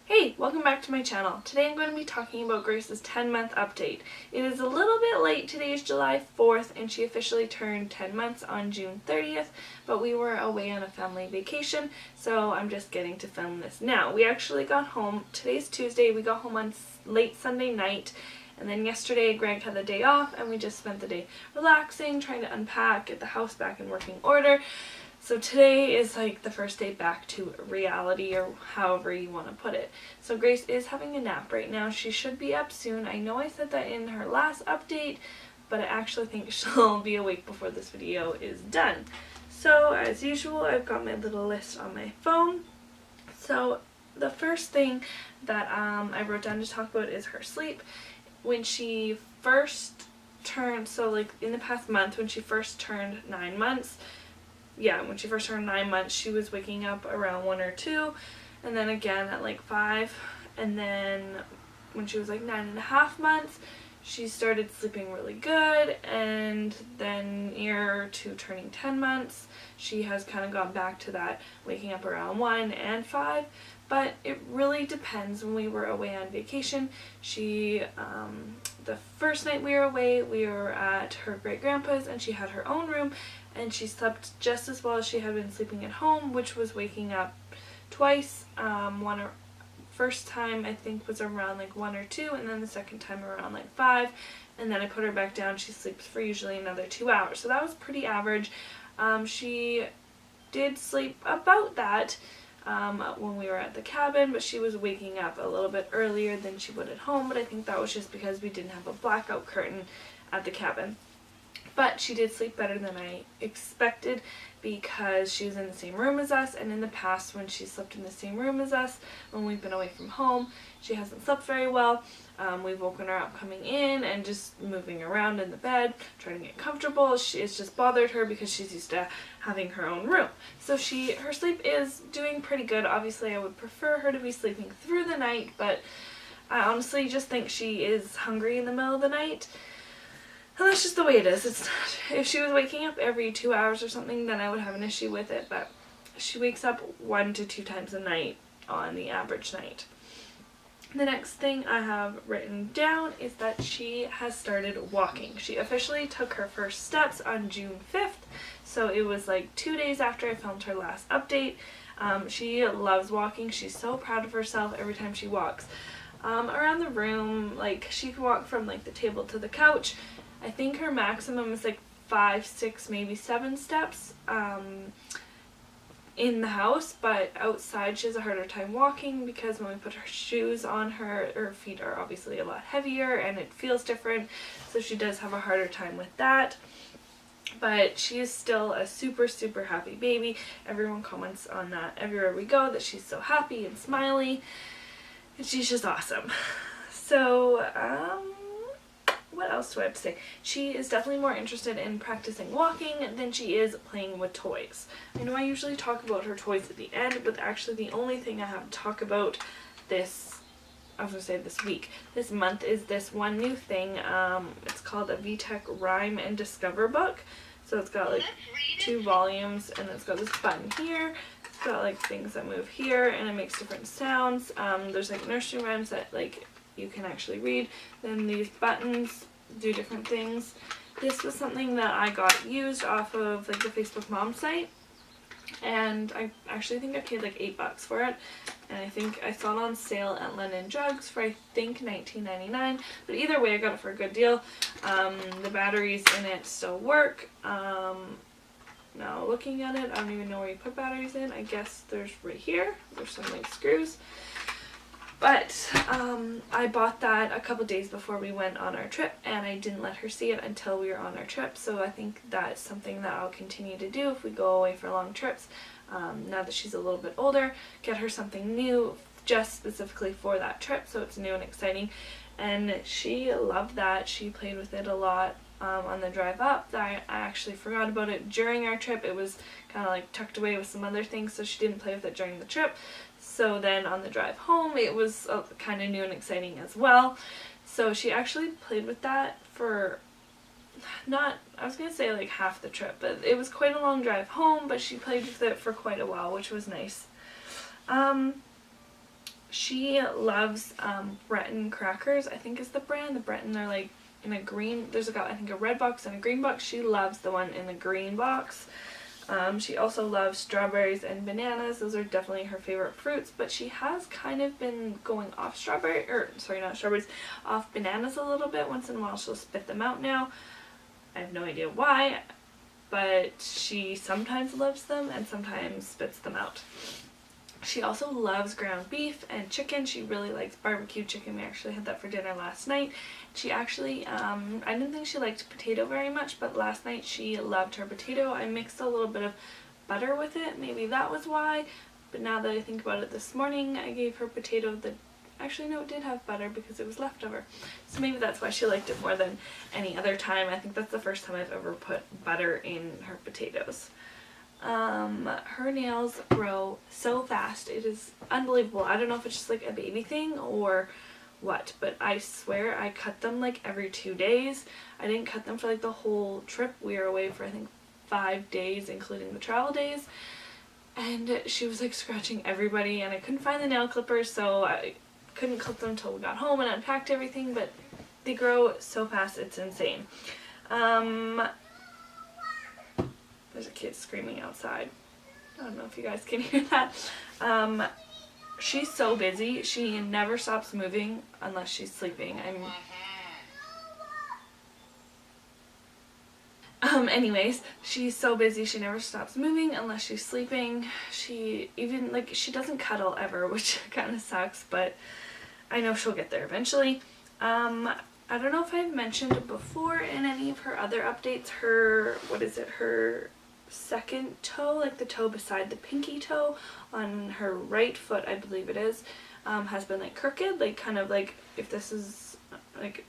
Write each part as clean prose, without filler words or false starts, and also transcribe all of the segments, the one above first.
Hey, welcome back to my channel. Today I'm going to be talking about Grace's 10-month update. It is a little bit late. Today is July 4th and she officially turned 10 months on June 30th, but we were away on a family vacation, so I'm just getting to film this now. We actually got home, today's Tuesday, we got home on late Sunday night, and then yesterday Greg had the day off and we just spent the day relaxing, trying to unpack, get the house back in working order. So today is like the first day back to reality, or however you want to put it. So Grace is having a nap right now. She should be up soon. I know I said that in her last update, but I actually think she'll be awake before this video is done. So as usual, I've got my little list on my phone. So the first thing that I wrote down to talk about is her sleep. When she first turned, so like in the past month, when she first turned 9 months, when she first turned 9 months, she was waking up around 1 or 2, and then again at like 5, and then when she was like 9.5 months, she started sleeping really good, and then near to turning 10 months, she has kind of gone back to that waking up around 1 and 5, but it really depends. When we were away on vacation, the first night we were away, we were at her great-grandpa's, and she had her own room, and she slept just as well as she had been sleeping at home, which was waking up twice. First time I think was around like 1 or 2, and then the second time around like 5, and then I put her back down. She sleeps for usually another 2 hours, so that was pretty average. She did sleep about that when we were at the cabin, but she was waking up a little bit earlier than she would at home, but I think that was just because we didn't have a blackout curtain at the cabin. But she did sleep better than I expected because she was in the same room as us, and in the past when she slept in the same room as us, when we've been away from home, she hasn't slept very well. We've woken her up coming in and just moving around in the bed, trying to get comfortable. It's just bothered her because she's used to having her own room. So her sleep is doing pretty good. Obviously I would prefer her to be sleeping through the night, but I honestly just think she is hungry in the middle of the night. And that's just the way it is. It's not, if she was waking up every 2 hours or something, then I would have an issue with it, but she wakes up 1 to 2 times a night on the average night. The next thing I have written down is that she has started walking. She officially took her first steps on June 5th, so it was like 2 days after I filmed her last update. She loves walking. She's so proud of herself every time she walks. Around the room, like she can walk from like the table to the couch. I think her maximum is like 5, 6, maybe 7 steps in the house, but outside she has a harder time walking because when we put her shoes on her feet are obviously a lot heavier and it feels different, so she does have a harder time with that. But she is still a super, super happy baby. Everyone comments on that everywhere we go, that she's so happy and smiley, and she's just awesome. So, what else do I have to say? She is definitely more interested in practicing walking than she is playing with toys. I know I usually talk about her toys at the end, but actually the only thing I have to talk about this week, this month, is this one new thing. It's called a VTech Rhyme and Discover book. So it's got like 2 volumes, and it's got this button here. It's got like things that move here, and it makes different sounds. There's like nursery rhymes that like you can actually read. Then these buttons do different things. This was something that I got used off of like the Facebook Mom site, and I actually think I paid like $8 for it, and I think I saw it on sale at London Drugs for I think $19.99, but either way I got it for a good deal. The batteries in it still work. Now looking at it, I don't even know where you put batteries in. I guess there's right here. There's some like screws. But I bought that a couple days before we went on our trip, and I didn't let her see it until we were on our trip, so I think that's something that I'll continue to do if we go away for long trips. Now that she's a little bit older, get her something new just specifically for that trip, so it's new and exciting. And she loved that. She played with it a lot on the drive up. I actually forgot about it during our trip. It was kind of like tucked away with some other things, so she didn't play with it during the trip. So then on the drive home, it was kind of new and exciting as well. So she actually played with that for I was going to say like half the trip, but it was quite a long drive home, but she played with it for quite a while, which was nice. She loves Breton crackers, I think is the brand. The Breton, they're like in a green, there's I think a red box and a green box. She loves the one in the green box. She also loves strawberries and bananas. Those are definitely her favorite fruits, but she has kind of been going off off bananas a little bit. Once in a while she'll spit them out now. I have no idea why, but she sometimes loves them and sometimes spits them out. She also loves ground beef and chicken. She really likes barbecue chicken. We actually had that for dinner last night. She actually, I didn't think she liked potato very much, but last night she loved her potato. I mixed a little bit of butter with it. Maybe that was why. But now that I think about it, this morning I gave her potato that, actually no, it did have butter because it was leftover. So maybe that's why she liked it more than any other time. I think that's the first time I've ever put butter in her potatoes. Her nails grow so fast. It is unbelievable. I don't know if it's just like a baby thing or what, but I swear I cut them like every 2 days. I didn't cut them for like the whole trip. We were away for I think 5 days, including the travel days. And she was like scratching everybody, and I couldn't find the nail clippers, so I couldn't clip them until we got home and unpacked everything, but they grow so fast, it's insane. There's a kid screaming outside. I don't know if you guys can hear that. She's so busy. She never stops moving unless she's sleeping. Anyways, she's so busy. She never stops moving unless she's sleeping. She doesn't cuddle ever, which kind of sucks, but I know she'll get there eventually. I don't know if I've mentioned before in any of her other updates, her second toe, like the toe beside the pinky toe on her right foot, I believe it is, has been like crooked, like kind of like if this is like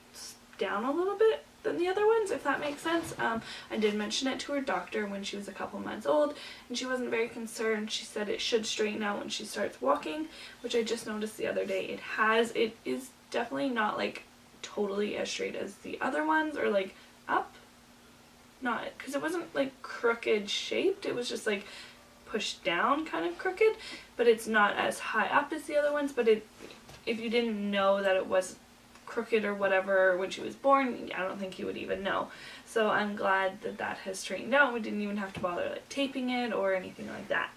down a little bit than the other ones, if that makes sense. I did mention it to her doctor when she was a couple months old, and she wasn't very concerned. She said it should straighten out when she starts walking, which I just noticed the other day. It is definitely not like totally as straight as the other ones, or like up, not, because it wasn't like crooked shaped, it was just like pushed down kind of crooked, but it's not as high up as the other ones. But if you didn't know that it was crooked or whatever when she was born, I don't think you would even know. So I'm glad that that has straightened out. We didn't even have to bother like taping it or anything like that.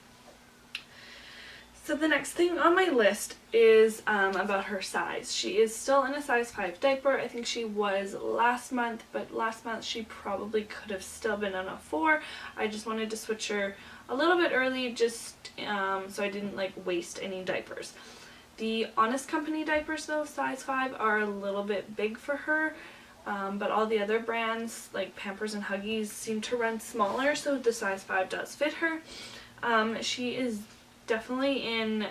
So the next thing on my list is about her size. She is still in a size 5 diaper. I think she was last month, but last month she probably could have still been on a 4. I just wanted to switch her a little bit early, just so I didn't like waste any diapers. The Honest Company diapers though, size 5, are a little bit big for her, but all the other brands like Pampers and Huggies seem to run smaller, so the size 5 does fit her. She is definitely in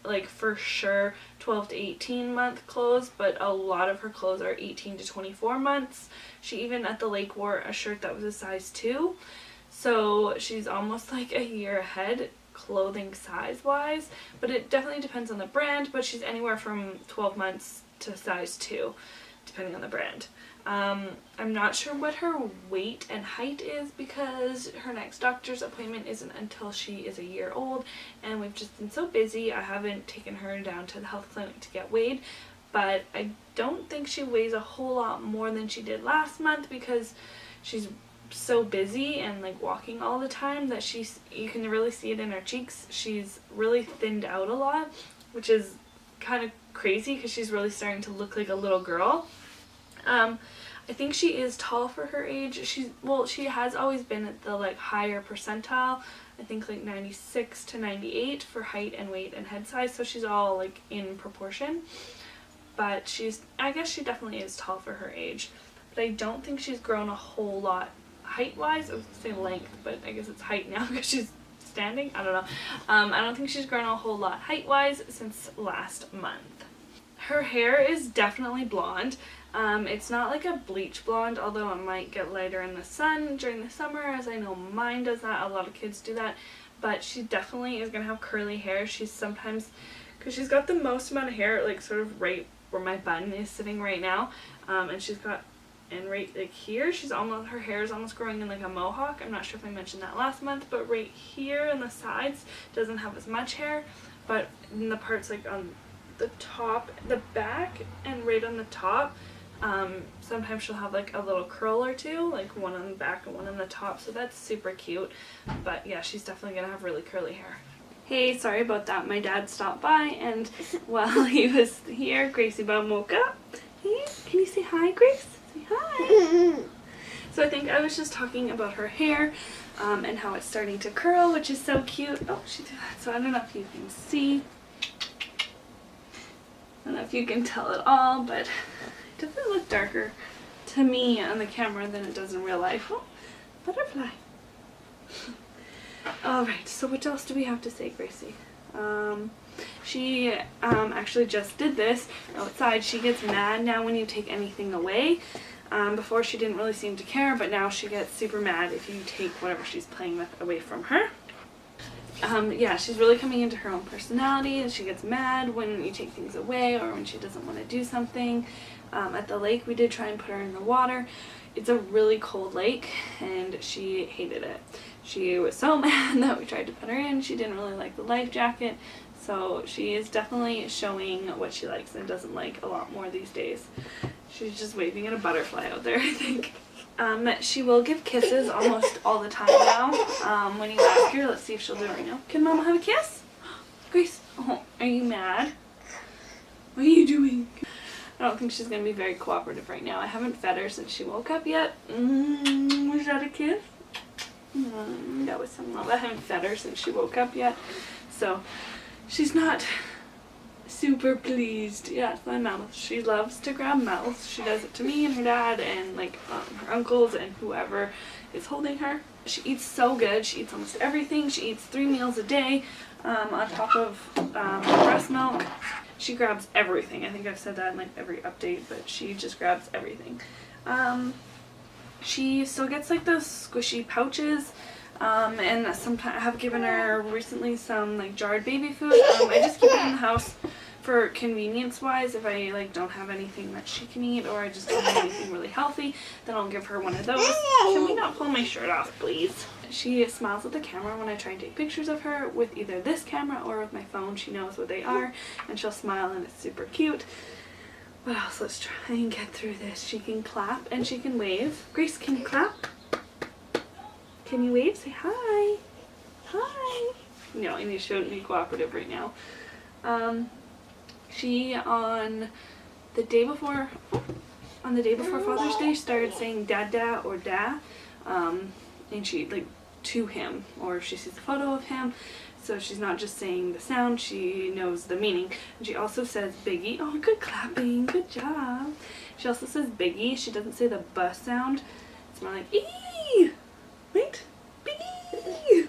like for sure 12 to 18 month clothes, but a lot of her clothes are 18 to 24 months. She even at the lake wore a shirt that was a size 2, so she's almost like a year ahead clothing size wise, but it definitely depends on the brand, but she's anywhere from 12 months to size 2 depending on the brand. I'm not sure what her weight and height is because her next doctor's appointment isn't until she is a year old, and we've just been so busy. I haven't taken her down to the health clinic to get weighed, but I don't think she weighs a whole lot more than she did last month because she's so busy and like walking all the time that you can really see it in her cheeks. She's really thinned out a lot, which is kind of crazy because she's really starting to look like a little girl. I think she is tall for her age. She has always been at the like higher percentile. I think like 96 to 98 for height and weight and head size, so she's all like in proportion. But I guess she definitely is tall for her age. But I don't think she's grown a whole lot height-wise. I was gonna say length, but I guess it's height now because she's standing. I don't know. I don't think she's grown a whole lot height-wise since last month. Her hair is definitely blonde. It's not like a bleach blonde, although it might get lighter in the sun during the summer, as I know mine does that. A lot of kids do that. But she definitely is going to have curly hair. She's sometimes, because she's got the most amount of hair, like sort of right where my bun is sitting right now. And she's got, and right like here, her hair is almost growing in like a mohawk. I'm not sure if I mentioned that last month, but right here in the sides doesn't have as much hair. But in the parts like on the top, the back, and right on the top. Sometimes she'll have like a little curl or two, like one on the back and one on the top, so that's super cute. But yeah, she's definitely gonna have really curly hair. Hey, sorry about that. My dad stopped by, and while he was here, Gracie Bum woke up. Hey, can you say hi, Grace? Say hi. So I think I was just talking about her hair and how it's starting to curl, which is so cute. Oh, she did that. So I don't know if you can see. I don't know if you can tell at all, but it definitely look darker to me on the camera than it does in real life. Oh, butterfly. Alright, so what else do we have to say, Gracie? She actually just did this outside. She gets mad now when you take anything away. Before she didn't really seem to care, but now she gets super mad if you take whatever she's playing with away from her. Yeah, she's really coming into her own personality, and she gets mad when you take things away or when she doesn't want to do something. At the lake, we did try and put her in the water. It's a really cold lake, and she hated it. She was so mad that we tried to put her in. She didn't really like the life jacket, so she is definitely showing what she likes and doesn't like a lot more these days. She's just waving at a butterfly out there, I think. She will give kisses almost all the time now. When you ask her, let's see if she'll do it right now. Can Mama have a kiss? Grace, oh, are you mad? What are you doing? I don't think she's going to be very cooperative right now. I haven't fed her since she woke up yet. Was that a kiss? That was some love. I haven't fed her since she woke up yet. So she's not super pleased. Yeah, it's my mouth. She loves to grab mouths. She does it to me and her dad and like her uncles and whoever is holding her. She eats so good. She eats almost everything. She eats 3 meals a day on top of breast milk. She grabs everything. I think I've said that in like every update, but she just grabs everything. She still gets like those squishy pouches. And sometimes I have given her recently some like jarred baby food. I just keep it in the house for convenience wise. If I like don't have anything that she can eat, or I just don't have anything really healthy, then I'll give her one of those. Can we not pull my shirt off, please? She smiles at the camera when I try and take pictures of her with either this camera or with my phone. She knows what they are, and she'll smile, and it's super cute. What else? Let's try and get through this. She can clap and she can wave. Grace, can you clap? Can you wave? Say hi. Hi. No, and she wouldn't be cooperative right now. She on the day before Father's Day started saying dada or da, and she like to him, or if she sees a photo of him. So she's not just saying the sound, she knows the meaning. And she also says biggie. Oh, good clapping, good job. She also says biggie. She doesn't say the b sound. It's more like ee. Right? Biggie!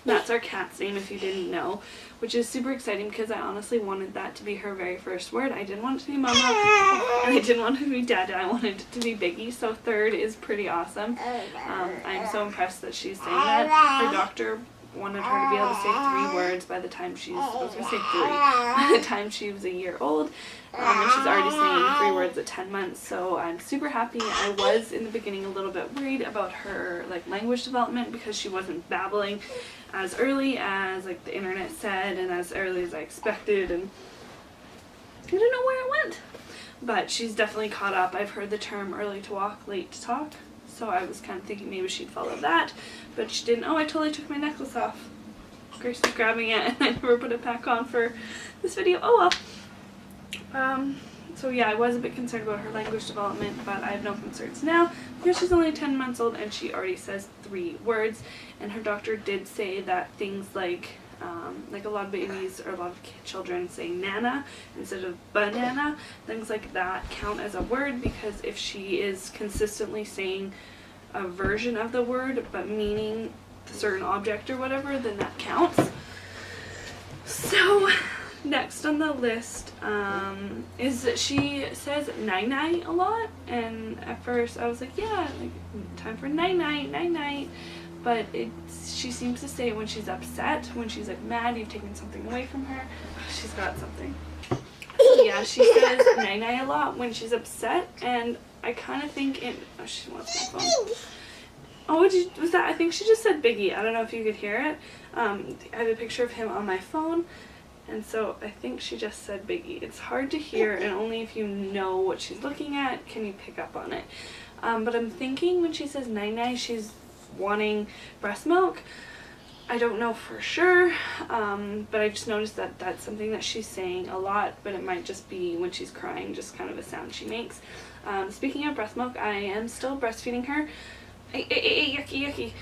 That's our cat's name, if you didn't know, which is super exciting because I honestly wanted that to be her very first word. I didn't want it to be Mama, and I didn't want it to be Dada. I wanted it to be Biggie, so third is pretty awesome. I'm so impressed that she's saying that. Her doctor wanted her to be able to say 3 words by the time she's, I was going to say 3, by the time she was a year old. And she's already saying 3 words at 10 months, so I'm super happy. I was in the beginning a little bit worried about her like language development because she wasn't babbling as early as like the internet said and as early as I expected, and I don't know where it went. But she's definitely caught up. I've heard the term early to walk, late to talk, so I was kind of thinking maybe she'd follow that, but she didn't. Oh, I totally took my necklace off. Grace was grabbing it and I never put it back on for this video. Oh well. So yeah, I was a bit concerned about her language development, but I have no concerns now because she's only 10 months old and she already says 3 words. And her doctor did say that things like a lot of babies or a lot of children say nana instead of banana, things like that count as a word, because if she is consistently saying a version of the word but meaning a certain object or whatever, then that counts. So next on the list is that she says night-night a lot, and at first I was like, yeah, like time for night-night, night-night, but she seems to say it when she's upset, when she's like mad, you've taken something away from her. She's got something. So yeah, she says night-night a lot when she's upset, and I kind of think oh, she wants my phone. Oh, was that? I think she just said Biggie. I don't know if you could hear it. I have a picture of him on my phone, And so I think she just said Biggie. It's hard to hear, and only if you know what she's looking at can you pick up on it. But I'm thinking when she says nai-nai, she's wanting breast milk. I don't know for sure, but I just noticed that that's something that she's saying a lot, but it might just be when she's crying, just kind of a sound she makes. Speaking of breast milk, I am still breastfeeding her. Yucky.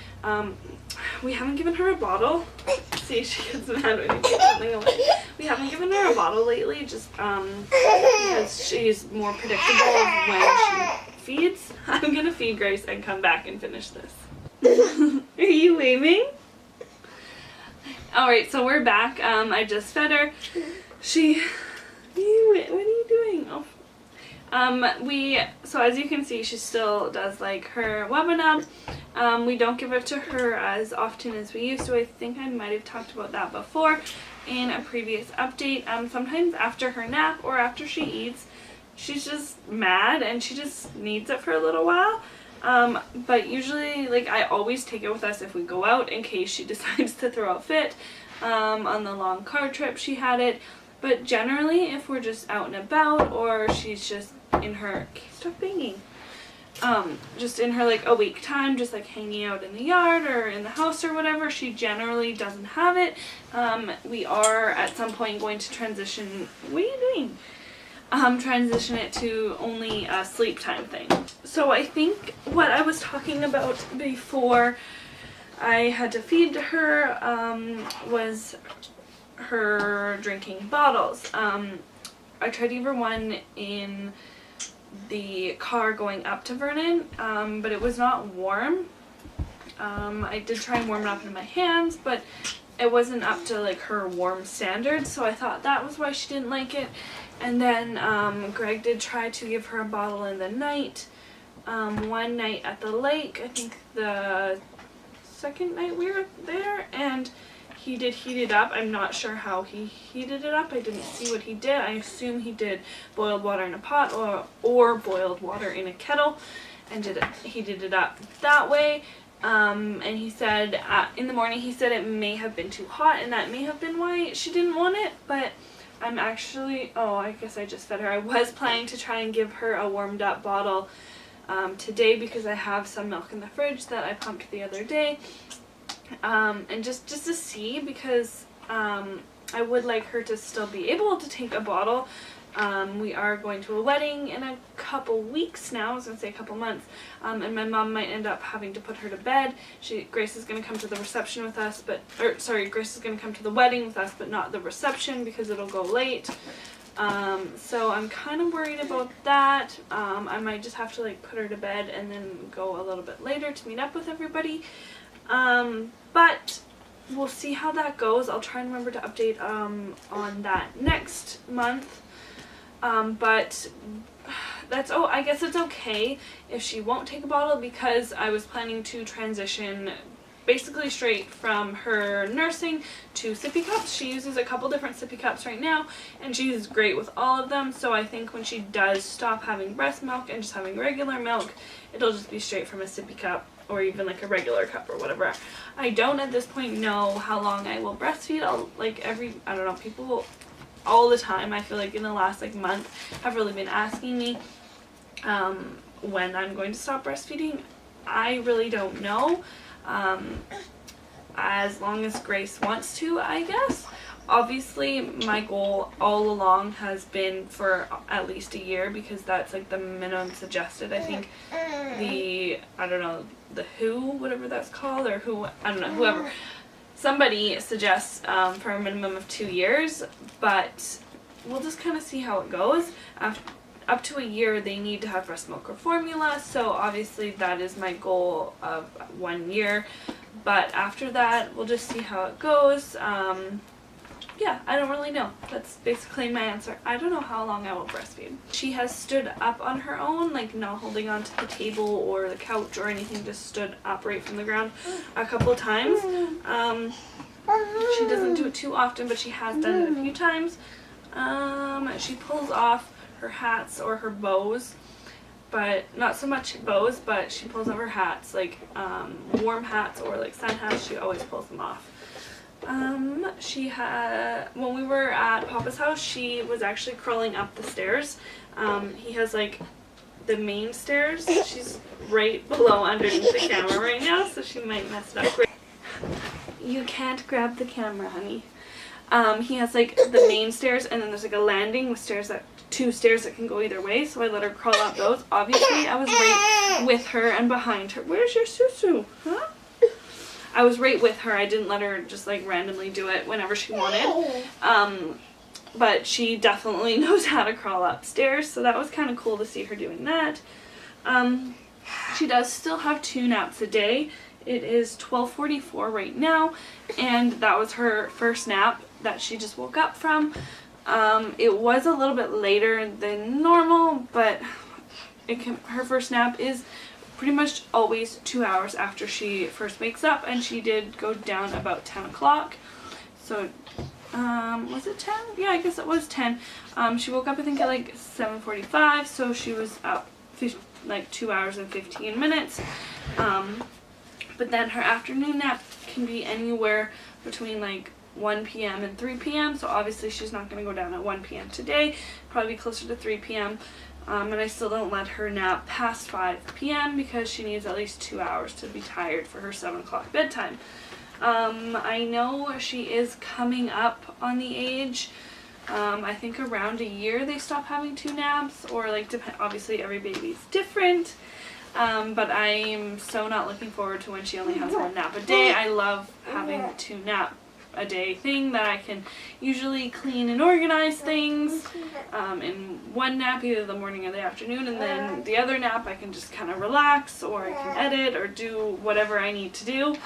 We haven't given her a bottle. See, she gets mad when you take something away. We haven't given her a bottle lately, just because she's more predictable of when she feeds. I'm gonna feed Grace and come back and finish this. Are you waving? Alright, so we're back. I just fed her. What are you doing? Oh. So as you can see, she still does like her Webanub. We don't give it to her as often as we used to. I think I might have talked about that before in a previous update. Sometimes after her nap or after she eats, she's just mad and she just needs it for a little while. But usually, like, I always take it with us if we go out in case she decides to throw a fit. On the long car trip she had it. But generally, if we're just out and about or she's just in her, stop banging, just in her like awake time, just like hanging out in the yard or in the house or whatever, she generally doesn't have it. We are at some point going to transition, what are you doing? Transition it to only a sleep time thing. So I think what I was talking about before I had to feed her was her drinking bottles. I tried to give her one in the car going up to Vernon, but it was not warm. I did try and warm it up in my hands, but it wasn't up to like her warm standards, so I thought that was why she didn't like it. And then Greg did try to give her a bottle in the night. One night at the lake, I think the second night we were there, and he did heat it up. I'm not sure how he heated it up. I didn't see what he did. I assume he did boiled water in a pot or boiled water in a kettle and heated it up that way. And he said in the morning, he said it may have been too hot, and that may have been why she didn't want it. But I'm actually, I guess I just fed her. I was planning to try and give her a warmed up bottle today because I have some milk in the fridge that I pumped the other day. And just to see, because I would like her to still be able to take a bottle. We are going to a wedding in a couple weeks now. I was going to say a couple months. And my mom might end up having to put her to bed. Grace is going to come to the reception with us, Grace is going to come to the wedding with us, but not the reception because it'll go late. So I'm kind of worried about that. I might just have to like put her to bed and then go a little bit later to meet up with everybody. But we'll see how that goes. I'll try and remember to update on that next month. But I guess it's okay if she won't take a bottle, because I was planning to transition basically straight from her nursing to sippy cups. She uses a couple different sippy cups right now, and she's great with all of them. So I think when she does stop having breast milk and just having regular milk, it'll just be straight from a sippy cup or even like a regular cup or whatever. I don't at this point know how long I will breastfeed. I don't know, people all the time, I feel like in the last like month, have really been asking me when I'm going to stop breastfeeding. I really don't know. As long as Grace wants to, I guess. Obviously, my goal all along has been for at least a year, because that's like the minimum suggested. I think the WHO, whatever that's called, or whoever. Somebody suggests for a minimum of 2 years, but we'll just kind of see how it goes. Up to a year, they need to have breast milk or formula, so obviously that is my goal of 1 year. But after that, we'll just see how it goes. Yeah, I don't really know. That's basically my answer. I don't know how long I will breastfeed. She has stood up on her own, like not holding onto the table or the couch or anything, just stood up right from the ground a couple of times. She doesn't do it too often, but she has done it a few times. She pulls off her hats or her bows, but not so much bows, but she pulls off her hats, like warm hats or like sun hats. She always pulls them off. When we were at Papa's house, she was actually crawling up the stairs. He has like the main stairs. She's right below underneath the camera right now, so she might mess it up. You can't grab the camera, honey. He has like the main stairs, and then there's like a landing with two stairs that can go either way, so I let her crawl up those. Obviously, I was right with her and behind her. Where's your Susu? Huh? I was right with her. I didn't let her just like randomly do it whenever she wanted. But she definitely knows how to crawl upstairs, so that was kind of cool to see her doing that. She does still have 2 naps a day. It is 12:44 right now, and that was her first nap that she just woke up from. It was a little bit later than normal, but her first nap is pretty much always 2 hours after she first wakes up, and she did go down about 10 o'clock. So, was it 10? Yeah, I guess it was 10. She woke up I think at like 7:45, so she was up like 2 hours and 15 minutes. But then her afternoon nap can be anywhere between like 1 p.m. and 3 p.m. So obviously she's not going to go down at 1 p.m. today, probably closer to 3 p.m. And I still don't let her nap past 5 p.m. because she needs at least 2 hours to be tired for her 7 o'clock bedtime. I know she is coming up on the age, I think around a year they stop having 2 naps, or like obviously every baby's different. But I'm so not looking forward to when she only has 1 nap a day. I love having the 2 nap a day thing that I can usually clean and organize things in 1 nap, either the morning or the afternoon, and then the other nap I can just kind of relax, or I can edit or do whatever I need to do.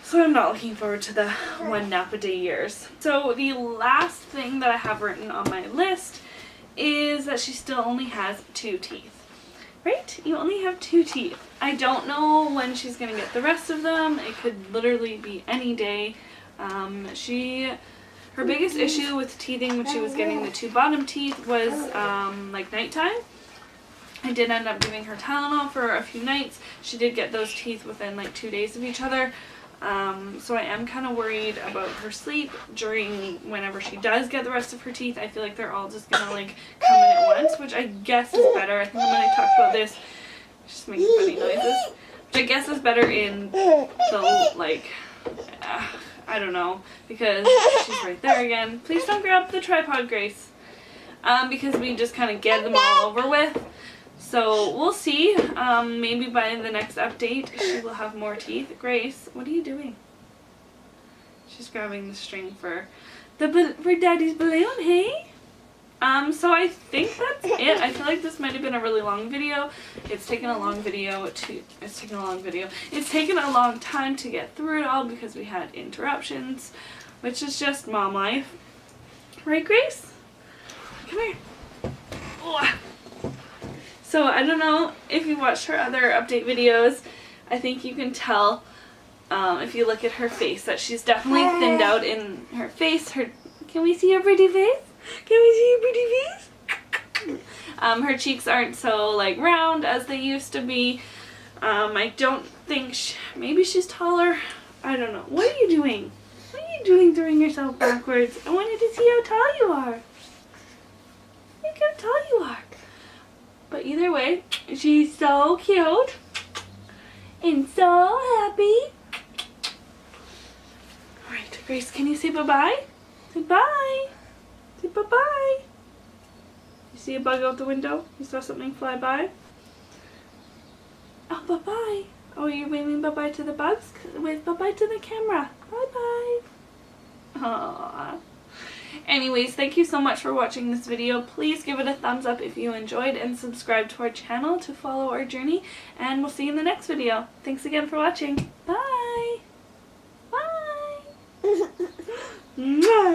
So I'm not looking forward to the 1 nap a day years. So the last thing that I have written on my list is that she still only has 2 teeth. Right? You only have 2 teeth. I don't know when she's going to get the rest of them. It could literally be any day. Her biggest issue with teething when she was getting the 2 bottom teeth was like nighttime. I did end up giving her Tylenol for a few nights. She did get those teeth within like 2 days of each other. So I am kind of worried about her sleep during whenever she does get the rest of her teeth. I feel like they're all just going to like come in at once, which I guess is better. I think when I talk about this, just making funny noises, which I guess is better in the like, I don't know, because she's right there again. Please don't grab the tripod, Grace. Because we just kind of get them all over with. So we'll see. Maybe by the next update she will have more teeth. Grace, what are you doing? She's grabbing the string for Daddy's balloon, hey? So I think that's it. I feel like this might have been a really long video. It's taken a long time to get through it all because we had interruptions, which is just mom life. Right, Grace? Come here. Oh. So I don't know if you watched her other update videos. I think you can tell if you look at her face that she's definitely thinned out in her face. Can we see her pretty face? Can we see your pretty face? Her cheeks aren't so like round as they used to be. I don't think maybe she's taller. I don't know. What are you doing? What are you doing throwing yourself backwards? I wanted to see how tall you are. Look how tall you are. But either way, she's so cute and so happy. Alright, Grace, can you say bye-bye? Say bye. Say bye-bye. You see a bug out the window? You saw something fly by? Oh, bye-bye. Oh, you're waving bye-bye to the bugs? Wave bye-bye to the camera. Bye-bye. Aww. Anyways, thank you so much for watching this video. Please give it a thumbs up if you enjoyed, and subscribe to our channel to follow our journey, and we'll see you in the next video. Thanks again for watching. Bye! Bye!